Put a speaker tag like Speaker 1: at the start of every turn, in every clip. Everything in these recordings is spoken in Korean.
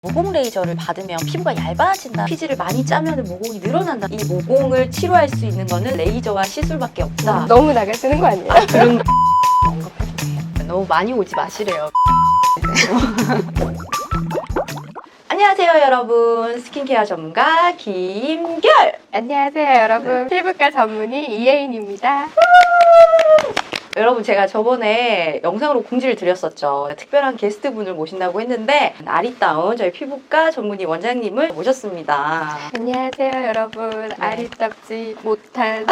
Speaker 1: 모공 레이저를 받으면 피부가 얇아진다, 피지를 많이 짜면 모공이 늘어난다. 이 모공을 치료할 수 있는 거는 레이저와 시술밖에 없다.
Speaker 2: 너무 나가시는 거 아니에요?
Speaker 1: 그런 언급해주세요. 너무 많이 오지 마시래요. 안녕하세요 여러분, 스킨케어 전문가 김결.
Speaker 2: 안녕하세요 여러분, 피부과 전문의 이혜인입니다.
Speaker 1: 여러분, 제가 저번에 영상으로 공지를 드렸었죠. 특별한 게스트분을 모신다고 했는데 아리따운 저희 피부과 전문의 원장님을 모셨습니다.
Speaker 2: 안녕하세요 여러분, 아리답지 못한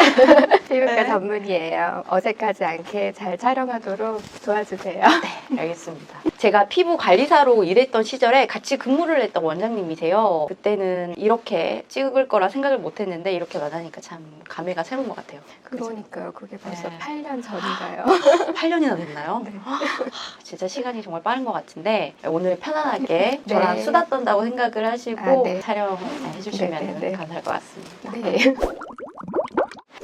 Speaker 2: 피부과
Speaker 1: 네.
Speaker 2: 전문의예요. 어색하지 않게 잘 촬영하도록 도와주세요.
Speaker 1: 알겠습니다. 제가 피부 관리사로 일했던 시절에 같이 근무를 했던 원장님이세요. 그때는 이렇게 찍을 거라 생각을 못 했는데 이렇게 만나니까 참 감회가 새로운 것 같아요.
Speaker 2: 그러니까요. 그게 벌써
Speaker 1: 네.
Speaker 2: 8년 전인가요?
Speaker 1: 8년이나 됐나요?
Speaker 2: 네.
Speaker 1: 진짜 시간이 정말 빠른 것 같은데 오늘 편안하게 저랑
Speaker 2: 네.
Speaker 1: 수다 떤다고 생각을 하시고
Speaker 2: 네.
Speaker 1: 촬영 해주시면
Speaker 2: 네.
Speaker 1: 감사할 것 같습니다.
Speaker 2: 네.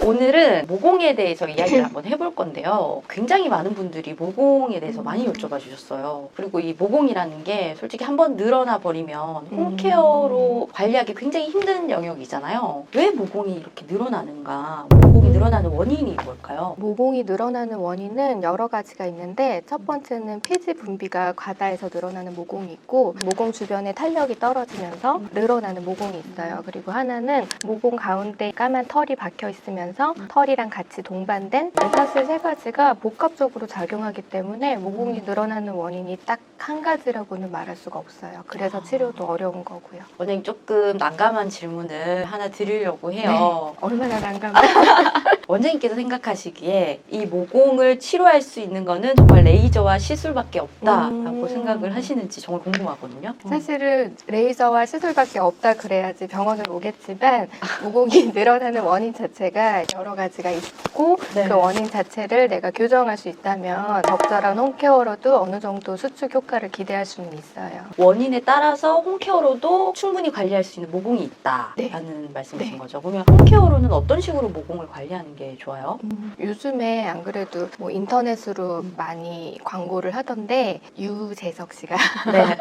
Speaker 1: 오늘은 모공에 대해서 이야기를 한번 해볼 건데요. 굉장히 많은 분들이 모공에 대해서 많이 여쭤봐 주셨어요. 그리고 이 모공이라는 게 솔직히 한번 늘어나 버리면 홈케어로 관리하기 굉장히 힘든 영역이잖아요. 왜 모공이 이렇게 늘어나는가? 모공이 늘어나는 원인이 뭘까요?
Speaker 2: 모공이 늘어나는 원인은 여러 가지가 있는데, 첫 번째는 피지 분비가 과다해서 늘어나는 모공이 있고, 모공 주변에 탄력이 떨어지면서 늘어나는 모공이 있어요. 그리고 하나는 모공 가운데 까만 털이 박혀 있으면서 털이랑 같이 동반된, 사실 세 가지가 복합적으로 작용하기 때문에 모공이 늘어나는 원인이 딱 한 가지라고는 말할 수가 없어요. 그래서 치료도 어려운 거고요.
Speaker 1: 원장님, 조금 난감한 질문을 하나 드리려고 해요.
Speaker 2: 얼마나 난감해요.
Speaker 1: 원장님께서 생각하시기에 이 모공을 치료할 수 있는 거는 정말 레이저와 시술밖에 없다라고 생각을 하시는지 정말 궁금하거든요.
Speaker 2: 사실은 레이저와 시술밖에 없다 그래야지 병원을 오겠지만, 모공이 늘어나는 원인 자체가 여러 가지가 있고,
Speaker 1: 네.
Speaker 2: 그 원인 자체를 내가 교정할 수 있다면 적절한 홈케어로도 어느 정도 수축 효과를 기대할 수는 있어요.
Speaker 1: 원인에 따라서 홈케어로도 충분히 관리할 수 있는 모공이 있다라는
Speaker 2: 네.
Speaker 1: 말씀이신
Speaker 2: 네.
Speaker 1: 거죠. 그러면 홈케어로는 어떤 식으로 모공을 관리하는 게 좋아요?
Speaker 2: 요즘에 안 그래도 뭐 인터넷으로 많이 광고를 하던데, 유재석 씨가
Speaker 1: 네.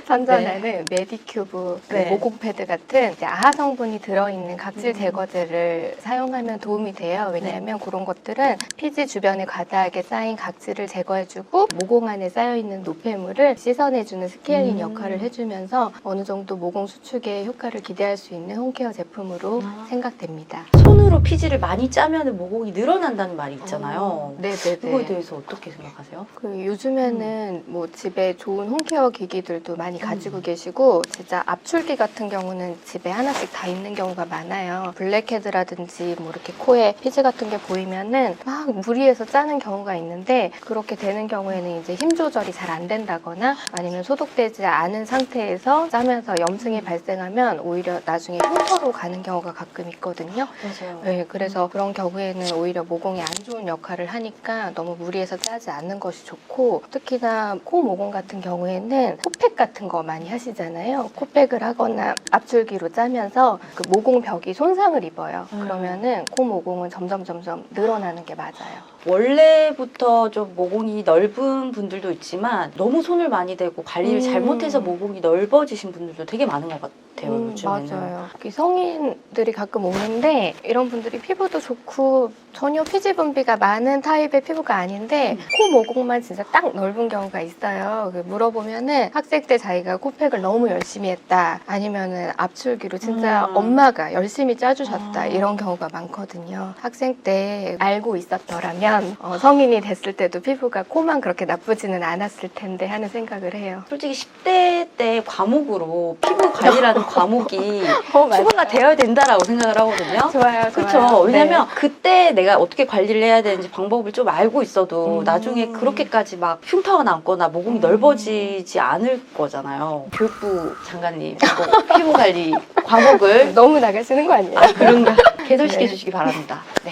Speaker 2: 선전하는 메디큐브 그
Speaker 1: 네.
Speaker 2: 모공 패드 같은 이제 아하 성분이 들어있는 각질 제거제를 사용하면 도움이 돼요. 왜냐하면 그런 것들은 피지 주변에 과다하게 쌓인 각질을 제거해주고, 모공 안에 쌓여있는 노폐물을 씻어내주는 스케일링 역할을 해주면서 어느 정도 모공 수축에 효과를 기대할 수 있는 홈케어 제품으로 생각됩니다.
Speaker 1: 손으로 피지를 많이 짜면 모공이 늘어난다는 말이 있잖아요. 그거에
Speaker 2: 네네네.
Speaker 1: 대해서 어떻게 생각하세요?
Speaker 2: 그 요즘에는 뭐 집에 좋은 홈케어 기기들도 많이 가지고 계시고, 진짜 압출기 같은 경우는 집에 하나씩 다 있는 경우가 많아요. 블랙헤드라든지 뭐 이렇게 코에 피지 같은 게 보이면은 막 무리해서 짜는 경우가 있는데, 그렇게 되는 경우에는 이제 힘 조절이 잘 안 된다거나 아니면 소독되지 않은 상태에서 짜면서 염증이 발생하면 오히려 나중에 흉터로 가는 경우가 가끔 있거든요.
Speaker 1: 맞아요.
Speaker 2: 네, 그래서 그런 경우에는 오히려 모공에 안 좋은 역할을 하니까 너무 무리해서 짜지 않는 것이 좋고, 특히나 코 모공 같은 경우에는 코팩 같은 거 많이 하시잖아요. 코팩을 하거나 압출기로 짜면서 그 모공벽이 손상을 입어요. 그러면은 코 모공은 점점 늘어나는 게 맞아요.
Speaker 1: 원래부터 좀 모공이 넓은 분들도 있지만 너무 손을 많이 대고 관리를 잘못해서 모공이 넓어지신 분들도 되게 많은 것 같아요. 요즘에는.
Speaker 2: 맞아요. 성인들이 가끔 오는데, 이런 분들이 피부도 좋고 전혀 피지 분비가 많은 타입의 피부가 아닌데 코 모공만 진짜 딱 넓은 경우가 있어요. 물어보면은 학생 때 자기가 코팩을 너무 열심히 했다, 아니면은 압출기로 진짜 엄마가 열심히 짜주셨다, 이런 경우가 많거든요. 학생 때 알고 있었더라면 성인이 됐을 때도 피부가 코만 그렇게 나쁘지는 않았을 텐데 하는 생각을 해요.
Speaker 1: 솔직히 10대 때 과목으로 피부 관리라는 과목이
Speaker 2: 맞아요.
Speaker 1: 추가가 되어야 된다라고 생각을 하거든요.
Speaker 2: 좋아요.
Speaker 1: 그렇죠. 왜냐면 그때 내가 어떻게 관리를 해야 되는지 방법을 좀 알고 있어도 나중에 그렇게까지 막 흉터가 남거나 모공이 넓어지지 않을 거잖아요. 교육부 장관님, 이거 피부 관리 과목을
Speaker 2: 너무 나가시는 거 아니에요?
Speaker 1: 그런가 개설시켜 주시기 바랍니다. 네.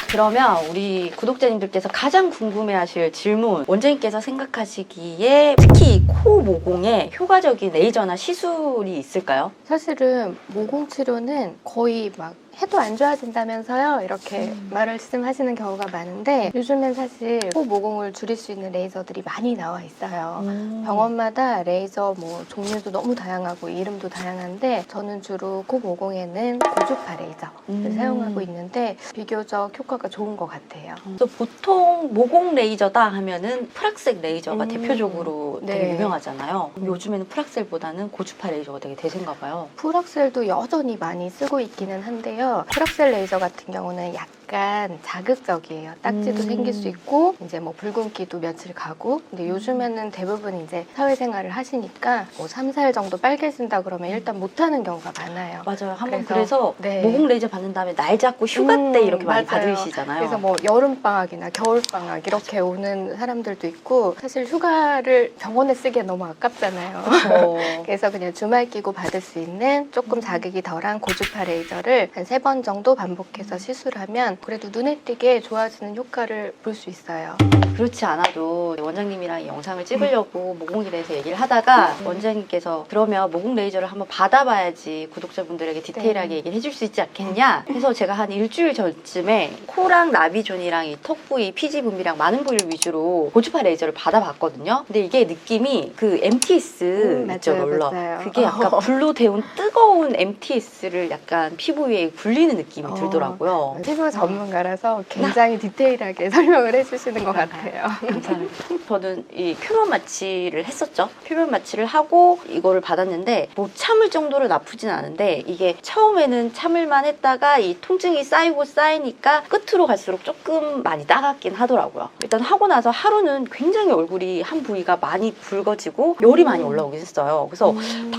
Speaker 1: 그러면 우리 구독자님들께서 가장 궁금해하실 질문, 원장님께서 생각하시기에 특히 코 모공에 효과적인 레이저나 시술이 있을까요?
Speaker 2: 사실은 모공 치료는 거의 막 해도 안 좋아진다면서요? 이렇게 말씀하시는 경우가 많은데 요즘엔 사실 코 모공을 줄일 수 있는 레이저들이 많이 나와 있어요. 병원마다 레이저 뭐 종류도 너무 다양하고 이름도 다양한데 저는 주로 코 모공에는 고주파 레이저를 사용하고 있는데 비교적 효과가 좋은 것 같아요.
Speaker 1: 그래서 보통 모공 레이저다 하면은 프락셀 레이저가
Speaker 2: 음.
Speaker 1: 대표적으로 되게
Speaker 2: 네.
Speaker 1: 유명하잖아요. 요즘에는 프락셀보다는 고주파 레이저가 되게 대세인가 봐요.
Speaker 2: 프락셀도 여전히 많이 쓰고 있기는 한데요. 프락셀 레이저 같은 경우는 약간 자극적이에요. 딱지도 생길 수 있고 이제 뭐 붉은기도 며칠 가고 근데 요즘에는 대부분 이제 사회생활을 하시니까 뭐 3, 4일 정도 빨개진다 그러면 일단 못하는 경우가 많아요.
Speaker 1: 맞아요. 한번
Speaker 2: 그래서,
Speaker 1: 그래서
Speaker 2: 네.
Speaker 1: 모공 레이저 받는 다음에 날 잡고 휴가 때 이렇게 많이
Speaker 2: 맞아요.
Speaker 1: 받으시잖아요.
Speaker 2: 그래서 뭐 여름방학이나 겨울방학 이렇게 오는 사람들도 있고 사실 휴가를 병원에 쓰기에 너무 아깝잖아요. 그래서 그냥 주말 끼고 받을 수 있는 조금 자극이 덜한 고주파 레이저를 한 3번 정도 반복해서 시술하면 그래도 눈에 띄게 좋아지는 효과를 볼 수 있어요.
Speaker 1: 그렇지 않아도 원장님이랑 이 영상을 찍으려고 모공에 대해서 얘기를 하다가 원장님께서 그러면 모공 레이저를 한번 받아봐야지 구독자분들에게 디테일하게
Speaker 2: 네.
Speaker 1: 얘기를 해줄 수 있지 않겠냐 해서 제가 한 일주일 전쯤에 코랑 나비존이랑 이 턱 부위, 피지 분비랑 많은 부위를 위주로 고주파 레이저를 받아봤거든요. 근데 이게 느낌이 그 MTS 있죠,
Speaker 2: 맞아요,
Speaker 1: 롤러.
Speaker 2: 맞아요.
Speaker 1: 그게 약간 불로 데운 뜨거운 MTS를 약간 피부 위에 굴리는 느낌이 들더라고요.
Speaker 2: 피부 전문가라서 굉장히 디테일하게 설명을 해주시는 것 같아요.
Speaker 1: 감사합니다. 저는 이 표면 마취를 했었죠. 표면 마취를 하고 이거를 받았는데 뭐 참을 정도로 나쁘진 않은데 이게 처음에는 참을만 했다가 이 통증이 쌓이고 쌓이니까 끝으로 갈수록 조금 많이 따갑긴 하더라고요. 일단 하고 나서 하루는 굉장히 얼굴이 한 부위가 많이 붉어지고 열이 많이 올라오긴 했어요. 그래서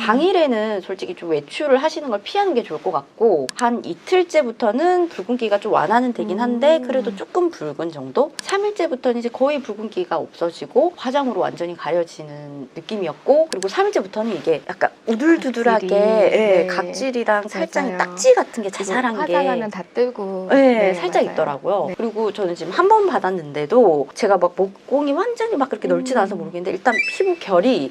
Speaker 1: 당일에는 솔직히 좀 외출을 하시는 걸 피하는 게 좋을 것 같고 한 이틀째부터는 붉은기가 좀 완화는 되긴 한데 그래도 조금 붉은 정도? 3일째부터는 이제 거의 붉은기가 없어지고 화장으로 완전히 가려지는 느낌이었고 그리고 3일째부터는 이게 약간 우둘두둘하게
Speaker 2: 각질이, 네.
Speaker 1: 각질이랑 살짝
Speaker 2: 맞아요.
Speaker 1: 딱지 같은 게 자잘한 게
Speaker 2: 화장하면 다 뜨고
Speaker 1: 네, 살짝
Speaker 2: 맞아요.
Speaker 1: 있더라고요.
Speaker 2: 네.
Speaker 1: 그리고 저는 지금 한 번 받았는데도 제가 막 모공이 완전히 막 그렇게 넓진 않아서 모르겠는데 일단 피부 결이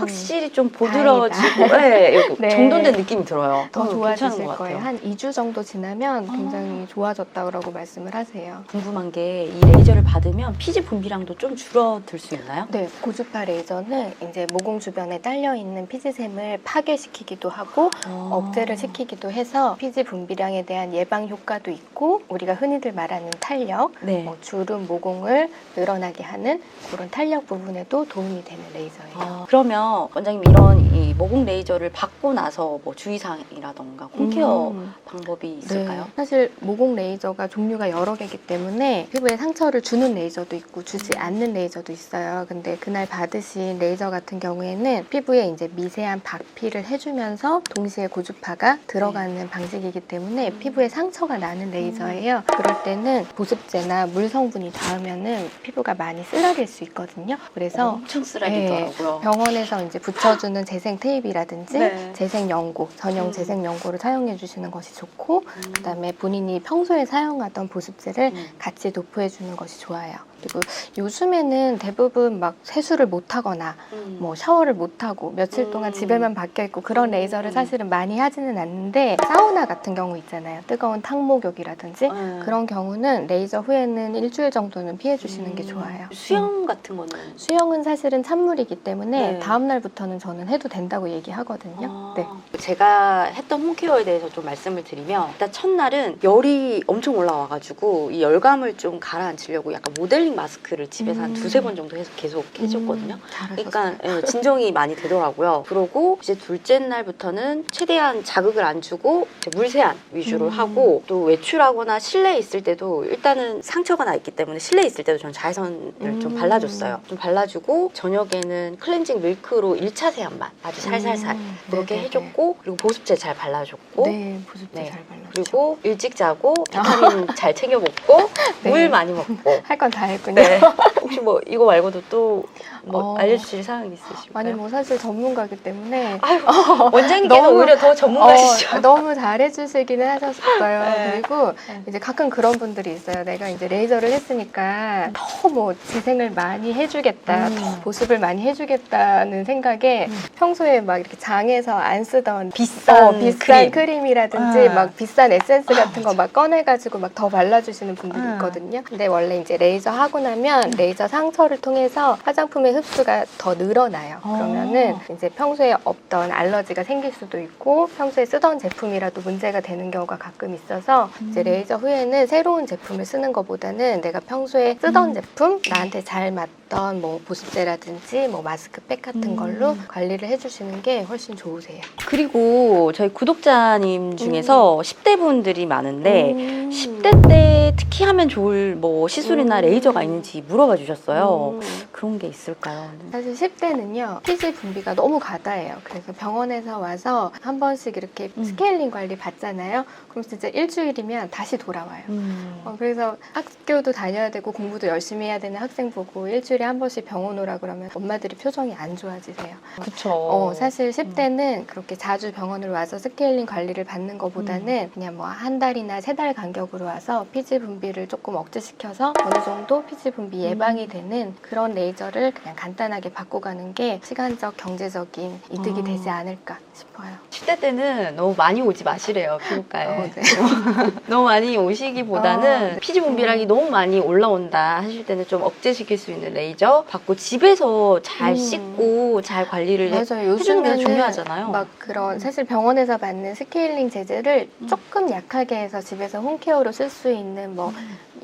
Speaker 1: 확실히 좀 보드러지고 네,
Speaker 2: 네.
Speaker 1: 정돈된 느낌이 들어요.
Speaker 2: 더 좋아지실
Speaker 1: 괜찮은 것
Speaker 2: 거예요.
Speaker 1: 같아요.
Speaker 2: 한 2주 정도 지나면 굉장히 좋아졌다고 말씀을 하세요.
Speaker 1: 궁금한 게 이 레이저를 받으면 피지 분비량도 좀 줄어들 수 있나요?
Speaker 2: 네, 고주파 레이저는 이제 모공 주변에 딸려 있는 피지샘을 파괴시키기도 하고 억제를 시키기도 해서 피지 분비량에 대한 예방 효과도 있고 우리가 흔히들 말하는 탄력,
Speaker 1: 네.
Speaker 2: 뭐 주름 모공을 늘어나게 하는 그런 탄력 부분에도 도움이 되는 레이저예요.
Speaker 1: 그러면 원장님 이런 이 모공 레이저를 받고 나서 뭐 주의사항이라던가 홈케어 방법이 있을까요?
Speaker 2: 네. 사실 모공 레이저가 종류가 여러 개이기 때문에 피부에 상처를 주는 레이저도 있고 주지 않는 레이저도 있어요. 근데 그날 받으신 레이저 같은 경우에는 피부에 이제 미세한 박피를 해주면서 동시에 고주파가 들어가는 방식이기 때문에 피부에 상처가 나는 레이저예요. 그럴 때는 보습제나 물 성분이 닿으면은 피부가 많이 쓰라릴 수 있거든요. 그래서
Speaker 1: 엄청 쓰라리더라고요.
Speaker 2: 병원에서 이제 붙여주는 재생 테이프라든지
Speaker 1: 네.
Speaker 2: 재생 연고, 전용 재생 연고를 사용해 주시는 것이 좋고 그다음에 본인이 평소에 사용하던 보습제를 같이 도포해 주는 것이 좋아요. 그리고 요즘에는 대부분 막 세수를 못 하거나 뭐 샤워를 못 하고 며칠 동안 집에만 박혀 있고 그런 레이저를 사실은 많이 하지는 않는데 사우나 같은 경우 있잖아요. 뜨거운 탕목욕이라든지 그런 경우는 레이저 후에는 일주일 정도는 피해 주시는 게 좋아요.
Speaker 1: 수영 같은 거는
Speaker 2: 수영은 사실은 찬물이기 때문에
Speaker 1: 네.
Speaker 2: 다음 날부터는 저는 해도 된다고 얘기하거든요. 네.
Speaker 1: 제가 했던 홈케어에 대해서 좀 말씀을 드리면 일단 첫날은 열이 엄청 올라와가지고 이 열감을 좀 가라앉히려고 약간 모델링 마스크를 집에서 한 두세 번 정도 해서 계속 해줬거든요.
Speaker 2: 잘하셨어요.
Speaker 1: 그러니까 진정이 많이 되더라고요. 그러고 이제 둘째 날부터는 최대한 자극을 안 주고 이제 물세안 위주로 하고 또 외출하거나 실내에 있을 때도 일단은 상처가 나 있기 때문에 실내에 있을 때도 저는 자외선을 좀 발라줬어요. 좀 발라주고 저녁에는 클렌징 밀크로 1차 세안만 아주 살살살 그렇게
Speaker 2: 네네네.
Speaker 1: 해줬고 그리고 보습제 잘 발라줬고
Speaker 2: 네, 보습제
Speaker 1: 네.
Speaker 2: 잘 발라주죠.
Speaker 1: 그리고 일찍 자고 비타민 잘 챙겨 먹고
Speaker 2: 네.
Speaker 1: 물 많이 먹고
Speaker 2: 할 건 다 했군요.
Speaker 1: 네. 혹시 뭐 이거 말고도 또 뭐 알려주실 사항 있으실까요?
Speaker 2: 아니 뭐 사실 전문가기 때문에
Speaker 1: 원장님께서
Speaker 2: 너무-
Speaker 1: 오히려 더 전문가시죠.
Speaker 2: 너무 잘해주시기는 하셨어요.
Speaker 1: 네.
Speaker 2: 그리고 이제 가끔 그런 분들이 있어요. 내가 이제 레이저를 했으니까 더 뭐 재생을 많이 해주겠다, 더 보습을 많이 해주겠다는 생각에 평소에 막 이렇게 장에서 안 쓰던
Speaker 1: 비싼
Speaker 2: 크림이라든지 막 비싼 에센스 같은 거 막 꺼내가지고 막 더 발라주시는 분들이
Speaker 1: 아.
Speaker 2: 있거든요. 근데 원래 이제 레이저 하고 나면 레이저 상처를 통해서 화장품의 흡수가 더 늘어나요. 그러면은 이제 평소에 없던 알러지가 생길 수도 있고 평소에 쓰던 제품이라도 문제가 되는 경우가 가끔 있어서 이제 레이저 후에는 새로운 제품을 쓰는 것보다는 내가 평소에 쓰던 제품, 나한테 잘 맞던 뭐 보습제라든지 뭐 마스크팩 같은 걸로 관리를 해주시는 게 훨씬 좋으세요.
Speaker 1: 그리고 저희 구독자님 중에서 10대 분들이 많은데
Speaker 2: 10대
Speaker 1: 10대 때 특히 하면 좋을 뭐 시술이나 레이저가 있는지 물어봐 주셨어요. 그런 게 있을까요?
Speaker 2: 사실 10대는요 피지 분비가 너무 가다해요. 그래서 병원에서 와서 한 번씩 이렇게 스케일링 관리 받잖아요. 그럼 진짜 일주일이면 다시 돌아와요. 그래서 학교도 다녀야 되고 공부도 열심히 해야 되는 학생 보고 일주일에 한 번씩 병원 오라 그러면 엄마들이 표정이 안 좋아지세요.
Speaker 1: 그쵸.
Speaker 2: 사실 10대는 그렇게 자주 병원을 와서 스케일링 관리를 받는 것보다는 그냥 뭐 한 달이나 3달 간격으로 와서 피지 분비를 조금 억제시켜서 어느 정도 피지 분비 예방이 되는 그런 레이저를 그냥 간단하게 받고 가는 게 시간적, 경제적인 이득이 되지 않을까 싶어요.
Speaker 1: 10대 때는 너무 많이 오지 마시래요, 피부과에.
Speaker 2: 네.
Speaker 1: 너무 많이 오시기보다는
Speaker 2: 네.
Speaker 1: 피지 분비량이 너무 많이 올라온다 하실 때는 좀 억제시킬 수 있는 레이저 받고 집에서 잘 씻고 잘 관리를
Speaker 2: 맞아요.
Speaker 1: 해주는 게
Speaker 2: 요즘에는
Speaker 1: 중요하잖아요.
Speaker 2: 막 그런 사실 병원에서 받는 스케일링 제제를 조금 약하게 해서 집에서 홈케어로 쓸 수 있는 뭐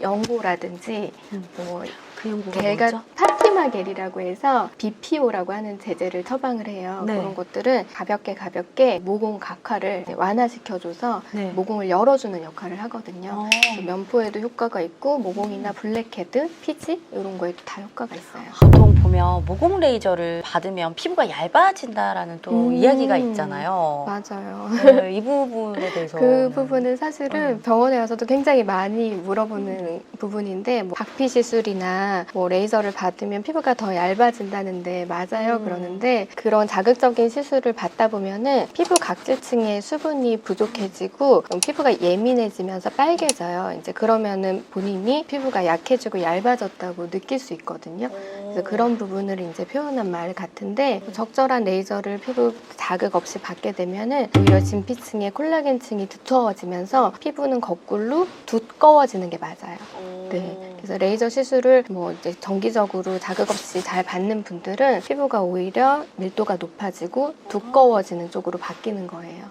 Speaker 2: 연고라든지 뭐
Speaker 1: 그 연고가
Speaker 2: 걔가
Speaker 1: 뭐죠?
Speaker 2: 파티마겔이라고 해서 BPO라고 하는 제제를 처방을 해요.
Speaker 1: 네.
Speaker 2: 그런 것들은 가볍게 모공 각화를 완화시켜줘서
Speaker 1: 네.
Speaker 2: 모공을 열어주는 역할을 하거든요. 그래서 면포에도 효과가 있고 모공이나 블랙헤드, 피지 이런 거에도 다 효과가 있어요.
Speaker 1: 보통 보면 모공 레이저를 받으면 피부가 얇아진다라는 또 이야기가 있잖아요.
Speaker 2: 맞아요.
Speaker 1: 네, 이 부분에 대해서
Speaker 2: 그 부분은 사실은 병원에 와서도 굉장히 많이 물어보는 부분인데 뭐 각피 시술이나 뭐 레이저를 받으면 피부가 더 얇아진다는데 맞아요 그러는데 그런 자극적인 시술을 받다 보면은 피부 각질층에 수분이 부족해지고 피부가 예민해지면서 빨개져요. 이제 그러면은 본인이 피부가 약해지고 얇아졌다고 느낄 수 있거든요. 그래서 그런 부분을 이제 표현한 말 같은데 적절한 레이저를 피부 자극 없이 받게 되면은 오히려 진피층의 콜라겐층이 두터워지면서 피부는 거꾸로 두꺼워지는 게 맞아요. 네. 그래서 레이저 시술을 뭐 이제 정기적으로 자극 없이 잘 받는 분들은 피부가 오히려 밀도가 높아지고 두꺼워지는 쪽으로 바뀌는 거예요.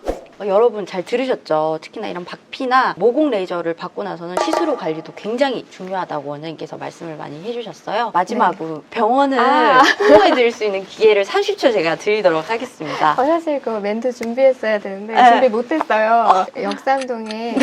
Speaker 1: 여러분 잘 들으셨죠? 특히나 이런 박피나 모공 레이저를 받고 나서는 시술 후 관리도 굉장히 중요하다고 원장님께서 말씀을 많이 해주셨어요. 마지막으로 병원을 홍보해 드릴 수 있는 기회를 30초 제가 드리도록 하겠습니다.
Speaker 2: 사실 그 멘트 준비했어야 되는데
Speaker 1: 네.
Speaker 2: 준비 못했어요. 역삼동에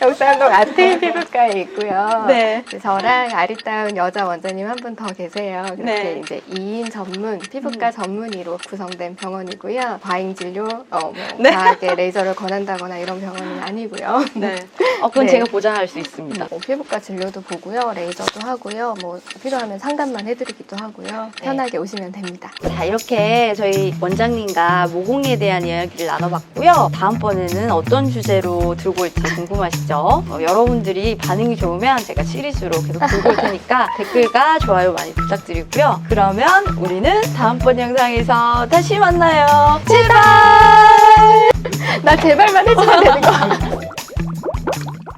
Speaker 2: 역삼동 아트인 피부과에 있고요.
Speaker 1: 네.
Speaker 2: 저랑 아리따운 여자 원장님 한 분 더 계세요. 그렇게
Speaker 1: 네.
Speaker 2: 이제 2인 전문, 피부과 전문의로 구성된 병원이고요. 과잉 진료, 뭐
Speaker 1: 네.
Speaker 2: 과하게 레이저를 권한다거나 이런 병원은 아니고요.
Speaker 1: 네. 그건
Speaker 2: 네.
Speaker 1: 제가 보장할 수 있습니다.
Speaker 2: 뭐 피부과 진료도 보고요, 레이저도 하고요, 뭐 필요하면 상담만 해드리기도 하고요. 편하게 오시면 됩니다.
Speaker 1: 자, 이렇게 저희 원장님과 모공에 대한 이야기를 나눠봤고요. 다음번에는 어떤 주제로 들고 올지 궁금하시죠? 여러분들이 반응이 좋으면 제가 시리즈로 계속 들고 올 테니까 댓글과 좋아요 많이 부탁드리고요. 그러면 우리는 다음번 영상에서 다시 만나요. 제발!
Speaker 2: 나 제발만 해주면 되는 거.